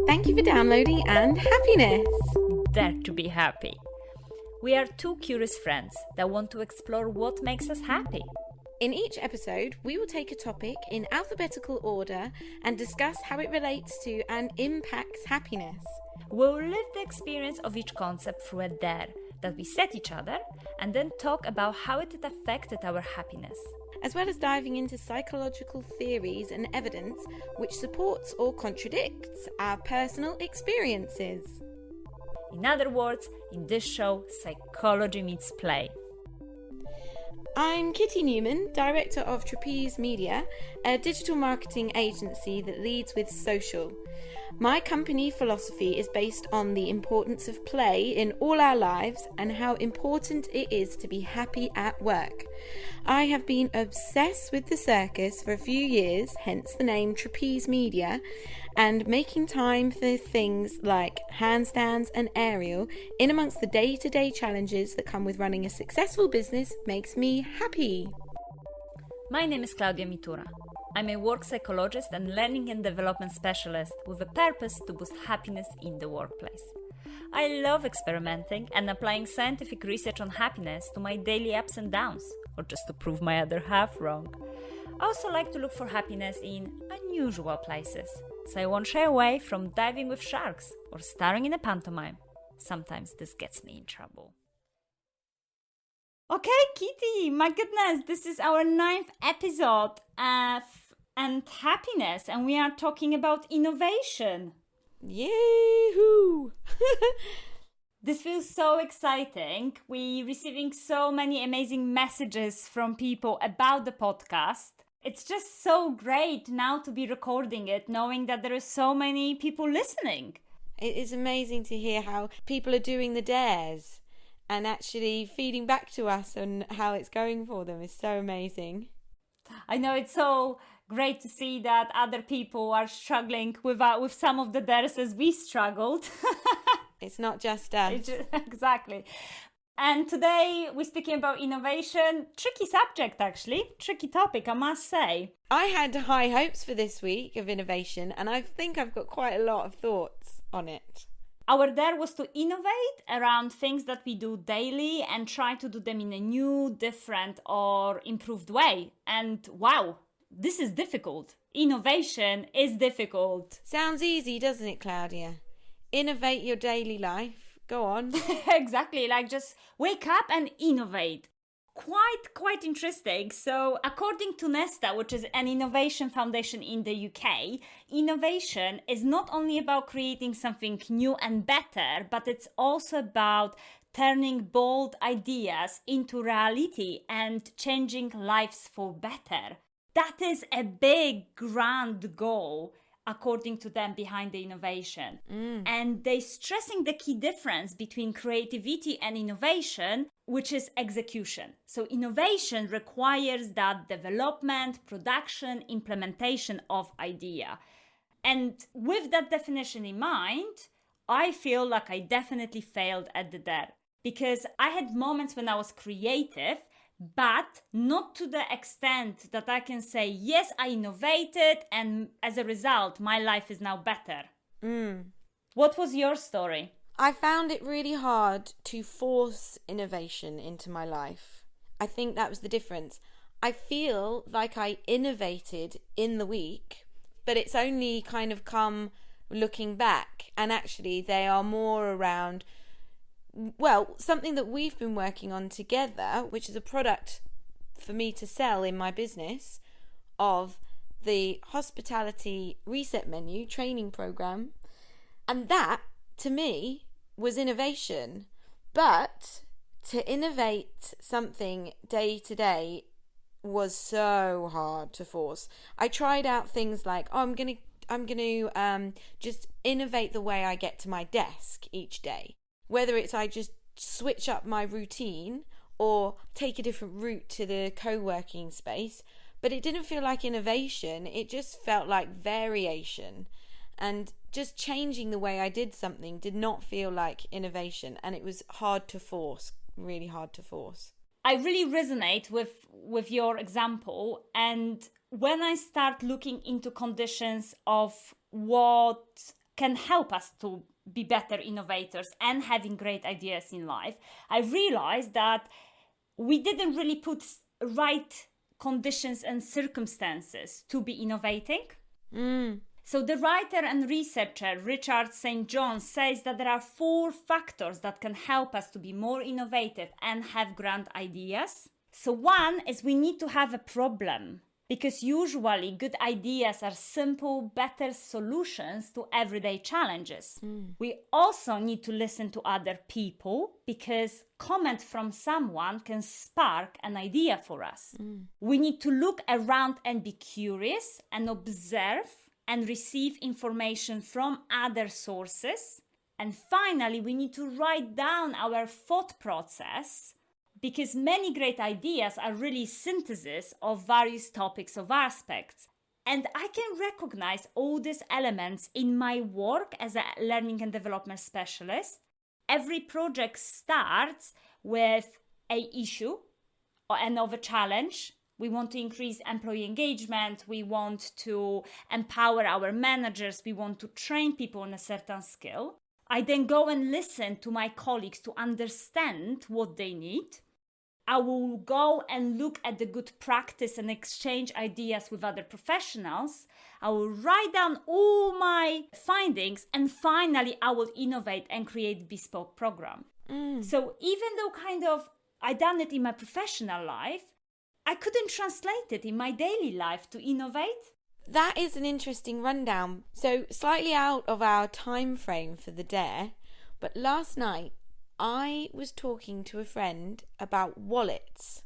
Thank you for downloading and happiness! Dare to be happy. We are two curious friends that want to explore what makes us happy. In each episode, we will take a topic in alphabetical order and discuss how it relates to and impacts happiness. We'll live the experience of each concept through a dare that we set each other and then talk about how it affected our happiness. As well as diving into psychological theories and evidence which supports or contradicts our personal experiences. In other words, in this show, psychology meets play. I'm Kitty Newman, Director of Trapeze Media, a digital marketing agency that leads with social. My company philosophy is based on the importance of play in all our lives and how important it is to be happy at work. I have been obsessed with the circus for a few years, hence the name Trapeze Media, and making time for things like handstands and aerial in amongst the day-to-day challenges that come with running a successful business makes me happy. My name is Klaudia Mitura. I'm a work psychologist and learning and development specialist with a purpose to boost happiness in the workplace. I love experimenting and applying scientific research on happiness to my daily ups and downs, or just to prove my other half wrong. I also like to look for happiness in unusual places, so I won't shy away from diving with sharks or starring in a pantomime. Sometimes this gets me in trouble. Okay, Kitty, my goodness, this is our 9th episode and happiness, and we are talking about innovation. Yahoo! This feels so exciting. We're receiving so many amazing messages from people about the podcast. It's just so great now to be recording it, knowing that there are so many people listening. It is amazing to hear how people are doing the dares and actually feeding back to us on how it's going for them. Is so amazing. I know, it's so great to see that other people are struggling with some of the dares as we struggled. It's not just us. Exactly. And today we're speaking about innovation. Tricky subject, actually. Tricky topic, I must say. I had high hopes for this week of innovation, and I think I've got quite a lot of thoughts on it. Our dare was to innovate around things that we do daily and try to do them in a new, different or improved way. And wow, this is difficult. Innovation is difficult. Sounds easy, doesn't it, Klaudia? Innovate your daily life. Go on. Exactly, like just wake up and innovate. Quite interesting. So according to Nesta, which is an innovation foundation in the UK, innovation is not only about creating something new and better, but it's also about turning bold ideas into reality and changing lives for better. That is a big, grand goal, according to them, behind the innovation. And they're stressing the key difference between creativity and innovation, which is execution. So innovation requires that development, production, implementation of idea. And with that definition in mind, I feel like I definitely failed at the dare. Because I had moments when I was creative, but not to the extent that I can say, yes, I innovated, and as a result, my life is now better. What was your story? I found it really hard to force innovation into my life. I think that was the difference. I feel like I innovated in the week, but it's only kind of come looking back, and actually they are more around, well, something that we've been working on together, which is a product for me to sell in my business, of the hospitality reset menu training program. And that, to me, was innovation. But to innovate something day to day was so hard to force. I tried out things like, I'm going to just innovate the way I get to my desk each day. Whether it's I just switch up my routine or take a different route to the co-working space, but it didn't feel like innovation. It just felt like variation, and just changing the way I did something did not feel like innovation, and it was hard to force, really hard to force. I really resonate with your example, and when I start looking into conditions of what can help us to be better innovators and having great ideas in life, I realized that we didn't really put right conditions and circumstances to be innovating. So the writer and researcher Richard St. John says that there are 4 factors that can help us to be more innovative and have grand ideas. So one is we need to have a problem, because usually good ideas are simple, better solutions to everyday challenges. We also need to listen to other people, because comment from someone can spark an idea for us. We need to look around and be curious and observe and receive information from other sources. And finally, we need to write down our thought process, because many great ideas are really synthesis of various topics of aspects. And I can recognize all these elements in my work as a learning and development specialist. Every project starts with an issue and of a challenge. We want to increase employee engagement. We want to empower our managers. We want to train people on a certain skill. I then go and listen to my colleagues to understand what they need. I will go and look at the good practice and exchange ideas with other professionals. I will write down all my findings, and finally I will innovate and create bespoke program. So even though I done it in my professional life, I couldn't translate it in my daily life to innovate. That is an interesting rundown. So slightly out of our time frame for the dare, but last night I was talking to a friend about wallets.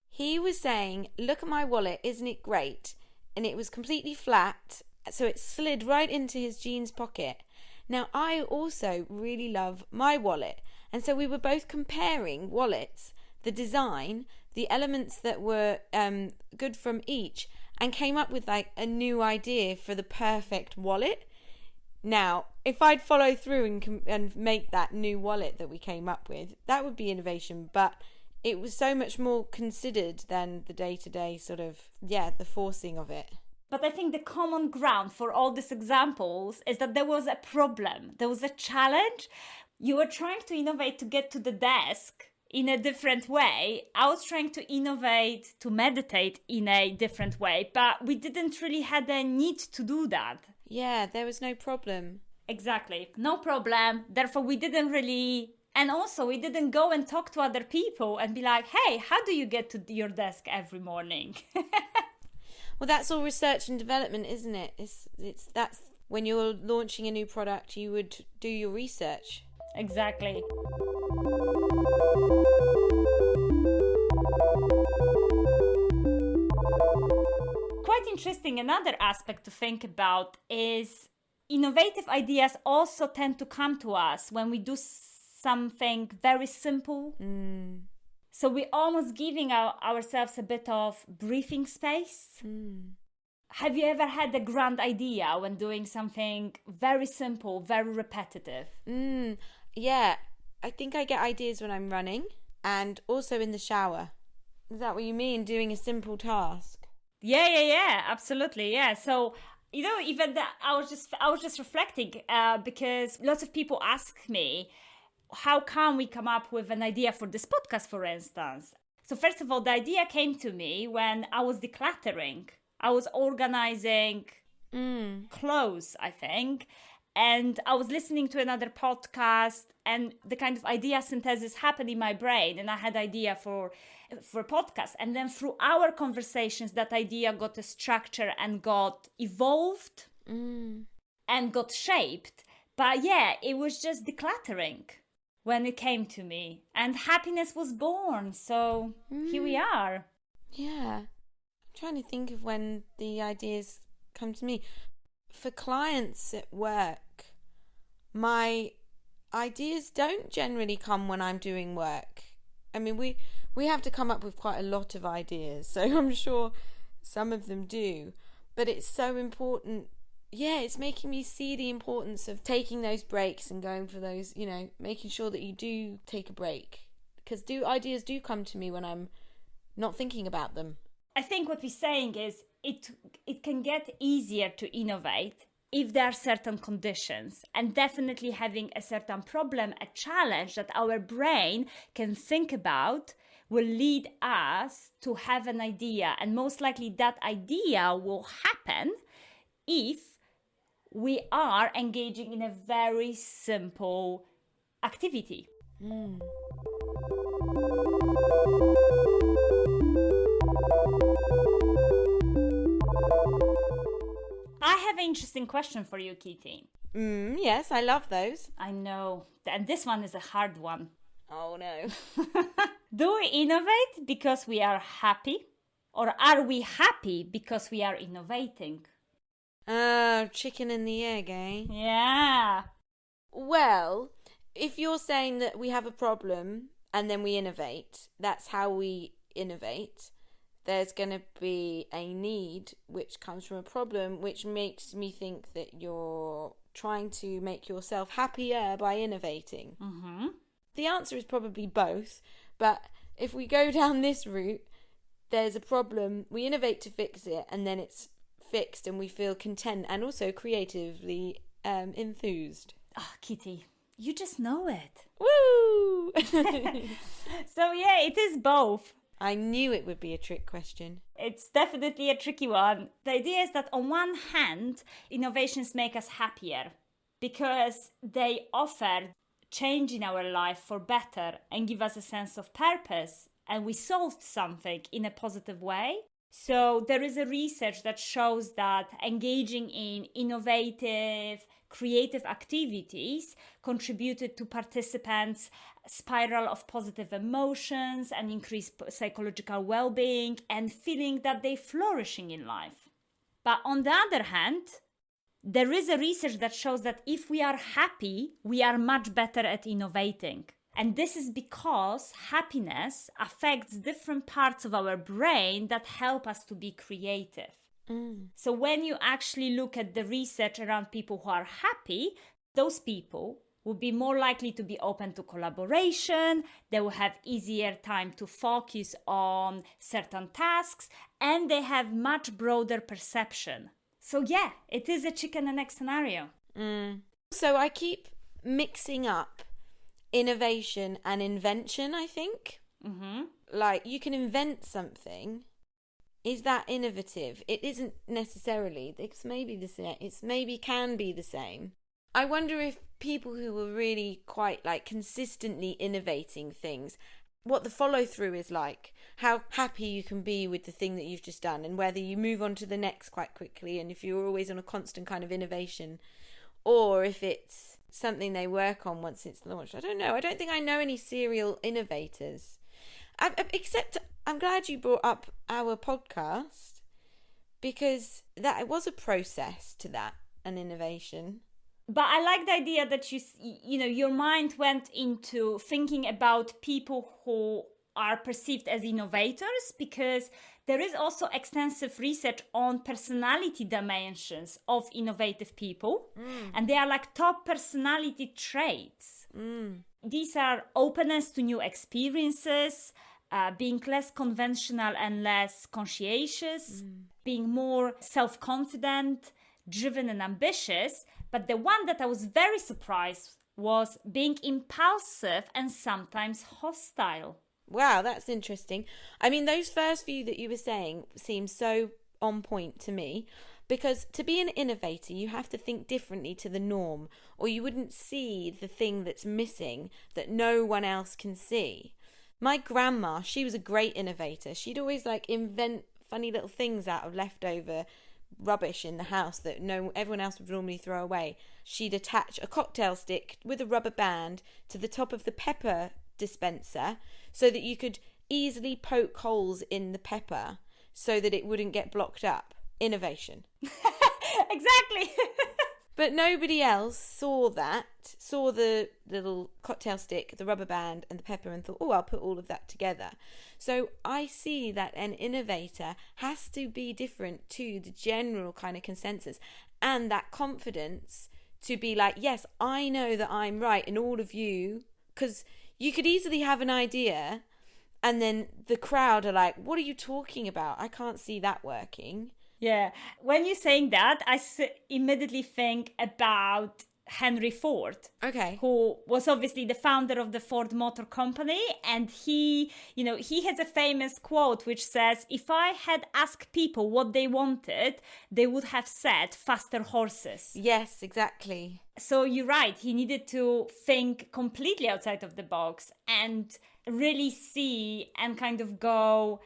He was saying, look at my wallet, isn't it great? And it was completely flat, so it slid right into his jeans pocket. Now, I also really love my wallet. And so we were both comparing wallets, the design, the elements that were good from each, and came up with like a new idea for the perfect wallet. Now, if I'd follow through and make that new wallet that we came up with, that would be innovation. But it was so much more considered than the day-to-day the forcing of it. But I think the common ground for all these examples is that there was a problem. There was a challenge. You were trying to innovate to get to the desk in a different way. I was trying to innovate to meditate in a different way, but we didn't really have a need to do that. Yeah, there was no problem. Exactly. No problem. Therefore, we didn't really... And also, we didn't go and talk to other people and be like, hey, how do you get to your desk every morning? Well, that's all research and development, isn't it? That's when you're launching a new product, you would do your research. Exactly. Quite interesting, another aspect to think about is innovative ideas also tend to come to us when we do something very simple. So we're almost giving ourselves a bit of breathing space. Have you ever had a grand idea when doing something very simple, very repetitive? Yeah, I think I get ideas when I'm running and also in the shower. Is that what you mean, doing a simple task? Yeah, absolutely, yeah. So, even that, I was just reflecting because lots of people ask me, how can we come up with an idea for this podcast, for instance? So first of all, the idea came to me when I was decluttering. I was organizing clothes, I think, and I was listening to another podcast, and the kind of idea synthesis happened in my brain, and I had idea for a podcast. And then through our conversations, that idea got a structure and got evolved and got shaped. But yeah, it was just decluttering when it came to me, and happiness was born. So here we are. Yeah. I'm trying to think of when the ideas come to me. For clients at work, my ideas don't generally come when I'm doing work. I mean, we have to come up with quite a lot of ideas, so I'm sure some of them do. But it's so important. Yeah, it's making me see the importance of taking those breaks and going for those, making sure that you do take a break. Because ideas do come to me when I'm not thinking about them. I think what we're saying is it can get easier to innovate if there are certain conditions, and definitely having a certain problem, a challenge that our brain can think about will lead us to have an idea. And most likely that idea will happen if we are engaging in a very simple activity. I have an interesting question for you, Kitty. Yes, I love those. I know, and this one is a hard one. Oh no. Do we innovate because we are happy? Or are we happy because we are innovating? Chicken and the egg, eh? Yeah. Well, if you're saying that we have a problem and then we innovate, that's how we innovate. There's going to be a need which comes from a problem, which makes me think that you're trying to make yourself happier by innovating. Mm-hmm. The answer is probably both, but if we go down this route, there's a problem, we innovate to fix it, and then it's fixed and we feel content and also creatively enthused. Oh, Kitty, you just know it. Woo! So yeah, it is both. I knew it would be a trick question. It's definitely a tricky one. The idea is that on one hand, innovations make us happier because they offer change in our life for better and give us a sense of purpose, and we solved something in a positive way. So there is a research that shows that engaging in innovative, creative activities contributed to participants' spiral of positive emotions and increased psychological well-being and feeling that they're flourishing in life. But on the other hand, there is a research that shows that if we are happy, we are much better at innovating. And this is because happiness affects different parts of our brain that help us to be creative. So when you actually look at the research around people who are happy, those people will be more likely to be open to collaboration, they will have easier time to focus on certain tasks, and they have much broader perception. So yeah, it is a chicken and egg scenario. So I keep mixing up innovation and invention, I think. Like, you can invent something. Is that innovative? It isn't necessarily. It's maybe the same. It's maybe can be the same. I wonder if people who are really quite like consistently innovating things, what the follow through is like, how happy you can be with the thing that you've just done, and whether you move on to the next quite quickly, and if you're always on a constant kind of innovation, or if it's something they work on once it's launched. I don't know. I don't think I know any serial innovators. Except I'm glad you brought up our podcast, because that was a process to that, an innovation. But I like the idea that your mind went into thinking about people who are perceived as innovators, because there is also extensive research on personality dimensions of innovative people. And they are like top personality traits. These are openness to new experiences, being less conventional and less conscientious, being more self-confident, driven and ambitious. But the one that I was very surprised was being impulsive and sometimes hostile. Wow, that's interesting. I mean, those first few that you were saying seem so on point to me, because to be an innovator, you have to think differently to the norm, or you wouldn't see the thing that's missing that no one else can see. My grandma, she was a great innovator. She'd always like invent funny little things out of leftover rubbish in the house that everyone else would normally throw away. She'd attach a cocktail stick with a rubber band to the top of the pepper dispenser so that you could easily poke holes in the pepper so that it wouldn't get blocked up. Innovation. Exactly. But nobody else saw the little cocktail stick, the rubber band and the pepper, and thought, oh, I'll put all of that together. So I see that an innovator has to be different to the general kind of consensus, and that confidence to be like, yes, I know that I'm right, and all of you, because you could easily have an idea and then the crowd are like, what are you talking about? I can't see that working. Yeah. When you're saying that, immediately think about Henry Ford. Okay. Who was obviously the founder of the Ford Motor Company. And he has a famous quote which says, if I had asked people what they wanted, they would have said faster horses. Yes, exactly. So you're right. He needed to think completely outside of the box and really see and kind of go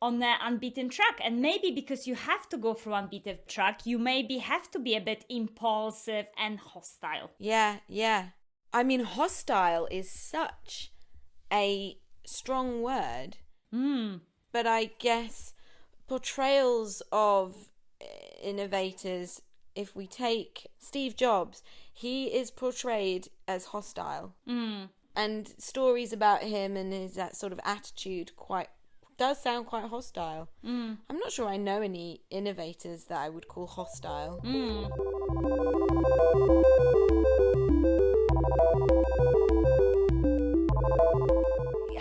on the unbeaten track. And maybe because you have to go through unbeaten track, you maybe have to be a bit impulsive and hostile. Yeah, yeah. I mean, hostile is such a strong word. But I guess portrayals of innovators, if we take Steve Jobs, he is portrayed as hostile. And stories about him and his that sort of attitude does sound quite hostile. I'm not sure I know any innovators that I would call hostile.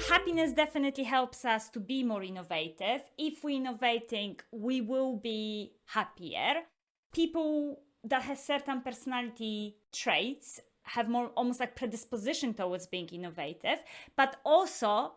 Happiness definitely helps us to be more innovative. If we're innovating, we will be happier. People that have certain personality traits have more almost like predisposition towards being innovative, but also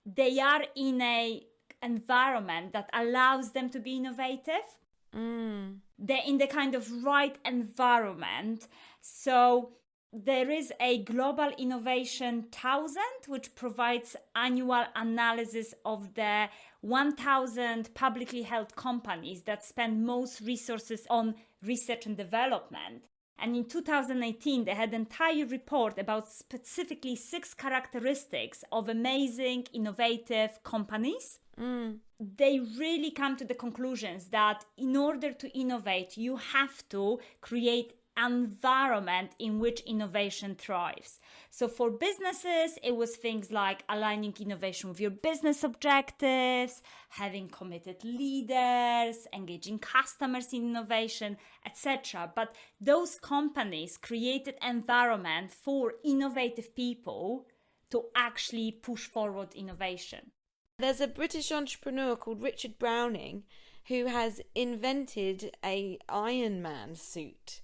they are in a environment that allows them to be innovative. They're in the kind of right environment. So there is a Global Innovation 1000, which provides annual analysis of the 1,000 publicly held companies that spend most resources on research and development. And in 2018, they had an entire report about specifically 6 characteristics of amazing, innovative companies. They really come to the conclusions that in order to innovate, you have to create environment in which innovation thrives. So for businesses, it was things like aligning innovation with your business objectives, having committed leaders, engaging customers in innovation, etc. But those companies created environment for innovative people to actually push forward innovation. There's a British entrepreneur called Richard Browning who has invented a Iron Man suit.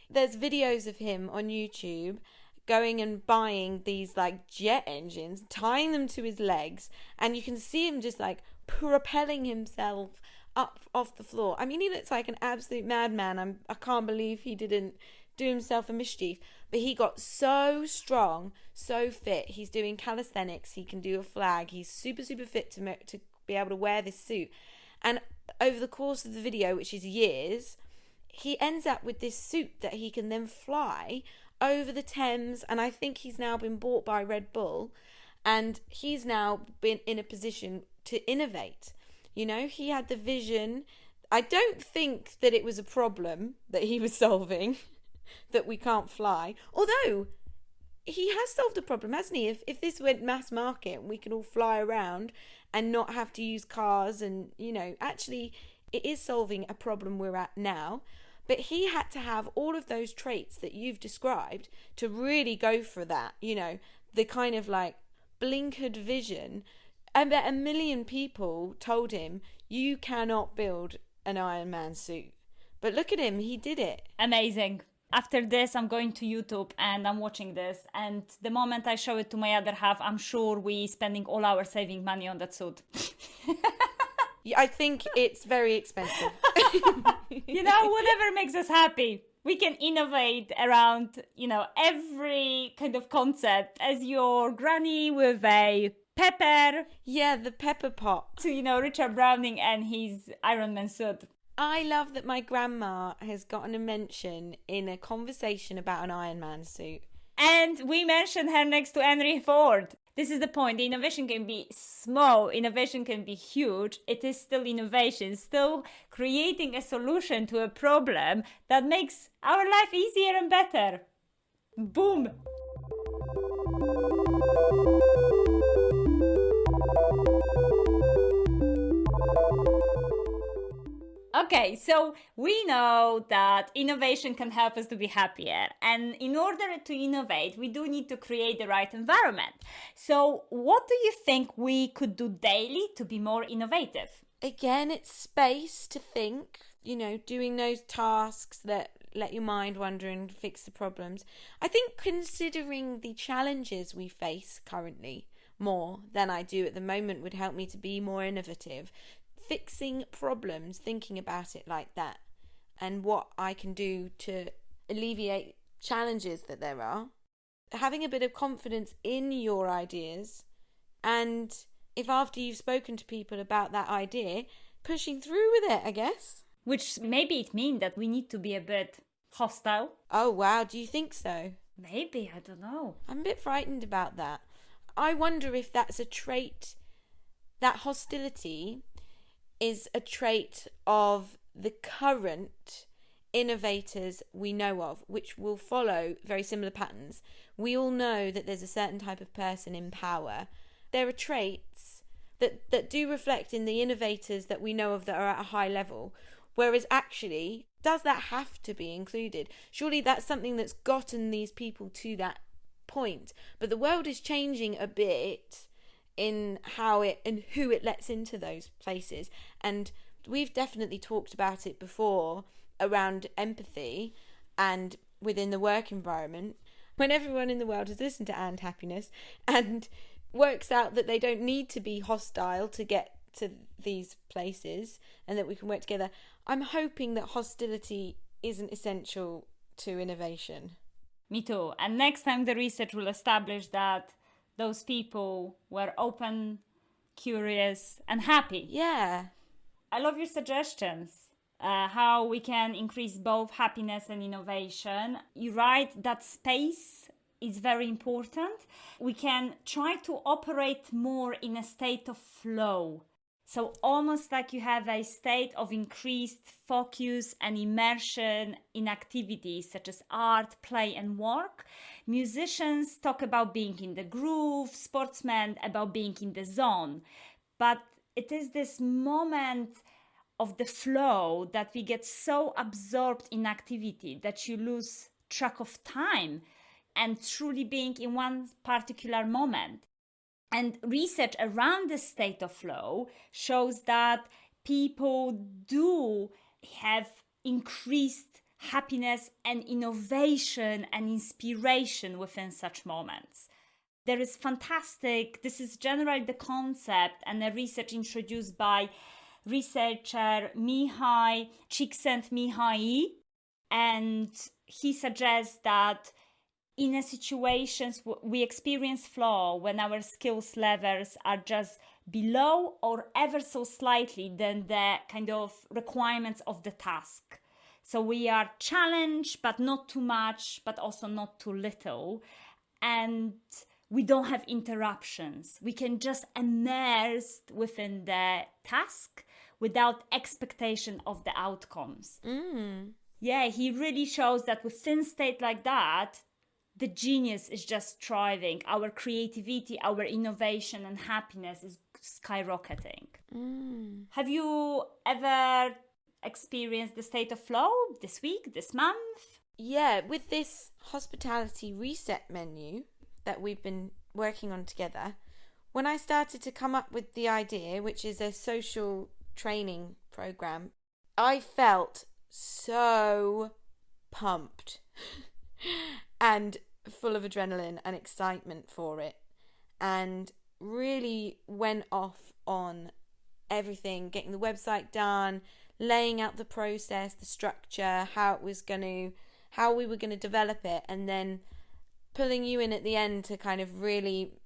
There's videos of him on YouTube going and buying these like jet engines, tying them to his legs, and you can see him just like propelling himself up off the floor. I mean, he looks like an absolute madman. I can't believe he didn't do himself a mischief, but he got so strong, so fit. He's doing calisthenics, he can do a flag, he's super fit to be able to wear this suit. And over the course of the video, which is years, he ends up with this suit that he can then fly over the Thames, and I think he's now been bought by Red Bull, and he's now been in a position to innovate. You know, he had the vision. I don't think that it was a problem that he was solving, that we can't fly, although he has solved a problem, hasn't he? If this went mass market and we can all fly around and not have to use cars, and, you know, actually it is solving a problem we're at now. But he had to have all of those traits that you've described to really go for that, you know, the kind of like blinkered vision. And that 1 million people told him, you cannot build an Iron Man suit. But look at him, he did it. Amazing. After this, I'm going to YouTube and I'm watching this. And the moment I show it to my other half, I'm sure we're spending all our saving money on that suit. I think it's very expensive. You know, whatever makes us happy. We can innovate around, you know, every kind of concept. As your granny with a pepper. Yeah, the pepper pot. To, you know, Richard Browning and his Iron Man suit. I love that my grandma has gotten a mention in a conversation about an Iron Man suit. And we mentioned her next to Henry Ford. This is the point. The innovation can be small, innovation can be huge. It is still innovation, still creating a solution to a problem that makes our life easier and better. Boom! Okay, so we know that innovation can help us to be happier. And in order to innovate, we do need to create the right environment. So what do you think we could do daily to be more innovative? Again, it's space to think. doing those tasks that let your mind wander and fix the problems. I think considering the challenges we face currently more than I do at the moment would help me to be more innovative. Fixing problems, thinking about it like that, and what I can do to alleviate challenges that there are. Having a bit of confidence in your ideas, and if after you've spoken to people about that idea, pushing through with it, I guess. Which maybe it means that we need to be a bit hostile. Oh, wow. Do you think so? Maybe, I don't know. I'm a bit frightened about that. I wonder if that's a trait, that hostility is a trait of the current innovators we know of, which will follow very similar patterns. We all know that there's a certain type of person in power. There are traits that do reflect in the innovators that we know of that are at a high level. Whereas actually, does that have to be included? Surely that's something that's gotten these people to that point. But the world is changing a bit in how it and who it lets into those places. And we've definitely talked about it before around empathy and within the work environment. When everyone in the world has listened to And Happiness and works out that they don't need to be hostile to get to these places and that we can work together, I'm hoping that hostility isn't essential to innovation. Me too. And next time the research will establish that those people were open, curious, and happy. Yeah. I love your suggestions. How we can increase both happiness and innovation. You're right that space is very important. We can try to operate more in a state of flow. So almost like you have a state of increased focus and immersion in activities such as art, play, and work. Musicians talk about being in the groove, sportsmen about being in the zone. But it is this moment of the flow that we get so absorbed in activity that you lose track of time and truly being in one particular moment. And research around the state of flow shows that people do have increased happiness and innovation and inspiration within such moments. There is this is generally the concept and the research introduced by researcher Mihai Csikszentmihalyi, and he suggests that in a situations we experience flow when our skills levels are just below or ever so slightly than the kind of requirements of the task. So we are challenged, but not too much, but also not too little. And we don't have interruptions. We can just immerse within the task without expectation of the outcomes. Yeah, he really shows that within state like that, the genius is just thriving. Our creativity, our innovation and happiness is skyrocketing. Have you ever experienced the state of flow this week, this month? Yeah, with this hospitality reset menu that we've been working on together, when I started to come up with the idea, which is a social training program, I felt so pumped and full of adrenaline and excitement for it, and really went off on everything, getting the website done, laying out the process, the structure, how we were going to develop it, and then pulling you in at the end to kind of really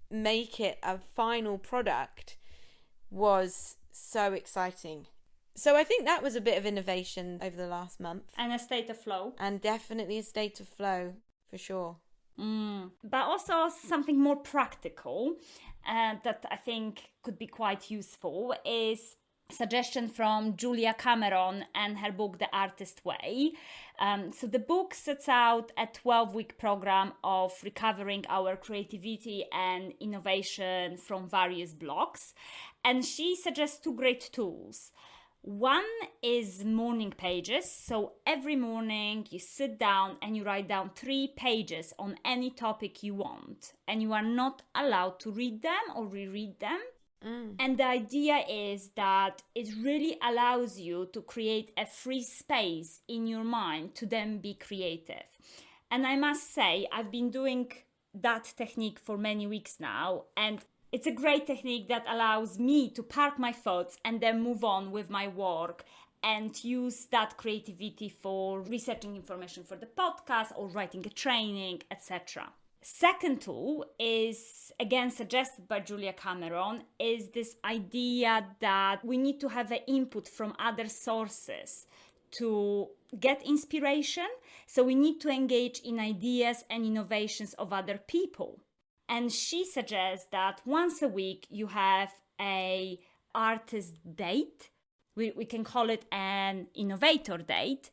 make it a final product was so exciting. So I think that was a bit of innovation over the last month. And a state of flow. And definitely a state of flow, for sure. But also something more practical that I think could be quite useful is a suggestion from Julia Cameron and her book, The Artist Way. So the book sets out a 12-week program of recovering our creativity and innovation from various blocks. And she suggests two great tools. One is morning pages. So every morning you sit down and you write down 3 pages on any topic you want. And you are not allowed to read them or reread them. And the idea is that it really allows you to create a free space in your mind to then be creative. And I must say, I've been doing that technique for many weeks now, and it's a great technique that allows me to park my thoughts and then move on with my work and use that creativity for researching information for the podcast or writing a training, etc. Second tool is, again, suggested by Julia Cameron, is this idea that we need to have an input from other sources to get inspiration. So we need to engage in ideas and innovations of other people. And she suggests that once a week you have a artist date. We can call it an innovator date,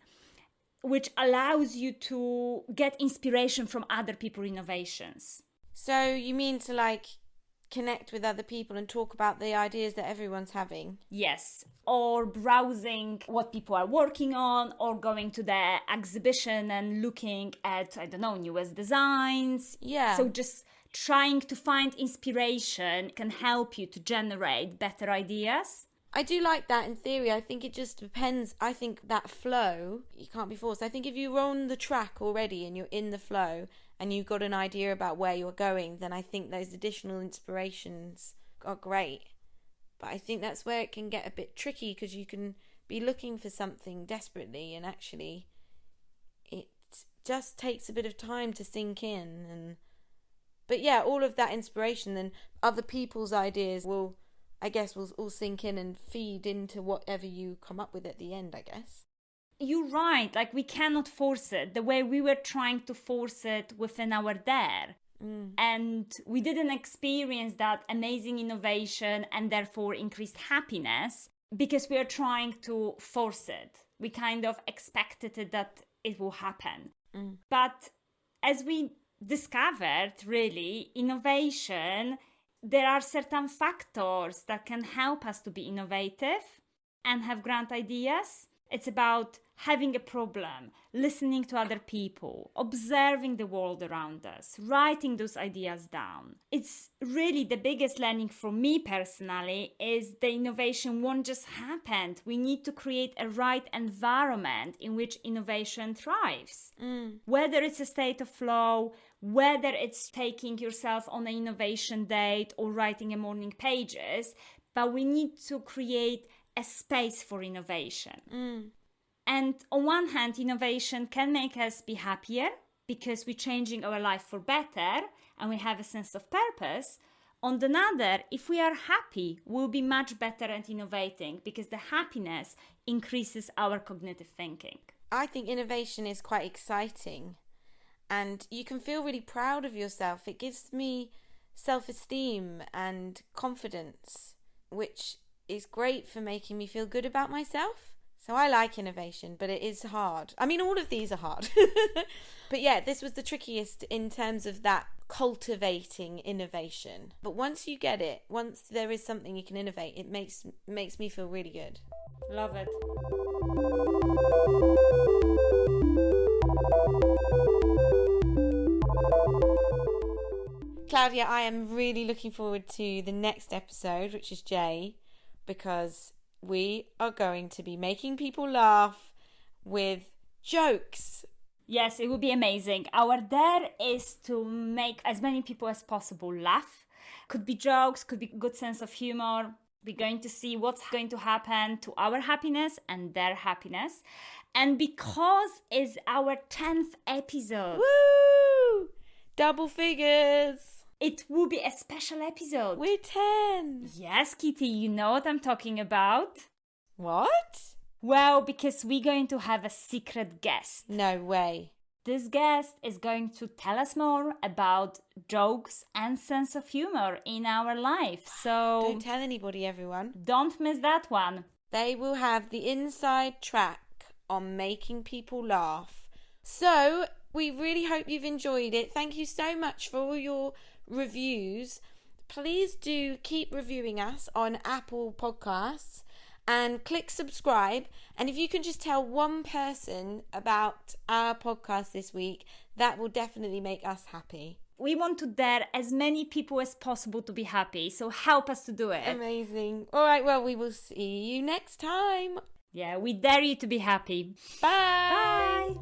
which allows you to get inspiration from other people's innovations. So you mean to like connect with other people and talk about the ideas that everyone's having? Yes, or browsing what people are working on, or going to the exhibition and looking at, I don't know, newest designs. Yeah. So just trying to find inspiration can help you to generate better ideas. I do like that in theory. I think it just depends. I think that flow, you can't be forced. I think if you're on the track already and you're in the flow and you've got an idea about where you're going, then I think those additional inspirations are great. But I think that's where it can get a bit tricky, because you can be looking for something desperately and actually it just takes a bit of time to sink in. But yeah, all of that inspiration, then other people's ideas will all sink in and feed into whatever you come up with at the end, I guess. You're right, like we cannot force it the way we were trying to force it within our there. And we didn't experience that amazing innovation and therefore increased happiness because we are trying to force it. We kind of expected it that it will happen. But as we discovered, really, innovation, there are certain factors that can help us to be innovative and have grand ideas. It's about having a problem, listening to other people, observing the world around us, writing those ideas down. It's really the biggest learning for me personally is the innovation won't just happen. We need to create a right environment in which innovation thrives. Whether it's a state of flow, whether it's taking yourself on an innovation date or writing a morning pages, but we need to create a space for innovation. And on one hand, innovation can make us be happier because we're changing our life for better and we have a sense of purpose. On the other, if we are happy, we'll be much better at innovating because the happiness increases our cognitive thinking. I think innovation is quite exciting and you can feel really proud of yourself. It gives me self-esteem and confidence, which is great for making me feel good about myself. So I like innovation, but it is hard. I mean, all of these are hard. But yeah, this was the trickiest in terms of that cultivating innovation. But once you get it, once there is something you can innovate, it makes me feel really good. Love it. Klaudia, I am really looking forward to the next episode, which is Jay, because we are going to be making people laugh with jokes. Yes, it would be amazing. Our dare is to make as many people as possible laugh. Could be jokes, could be good sense of humor. We're going to see what's going to happen to our happiness and their happiness. And because it's our 10th episode. Woo! Double figures. It will be a special episode. We're 10. Yes, Kitty, you know what I'm talking about. What? Well, because we're going to have a secret guest. No way. This guest is going to tell us more about jokes and sense of humor in our life. So don't tell anybody, everyone. Don't miss that one. They will have the inside track on making people laugh. So we really hope you've enjoyed it. Thank you so much for all your reviews. Please do keep reviewing us on Apple Podcasts and click subscribe. And if you can just tell one person about our podcast this week, that will definitely make us happy. We want to dare as many people as possible to be happy, so help us to do it. Amazing. All right, well, we will see you next time. Yeah, we dare you to be happy. Bye.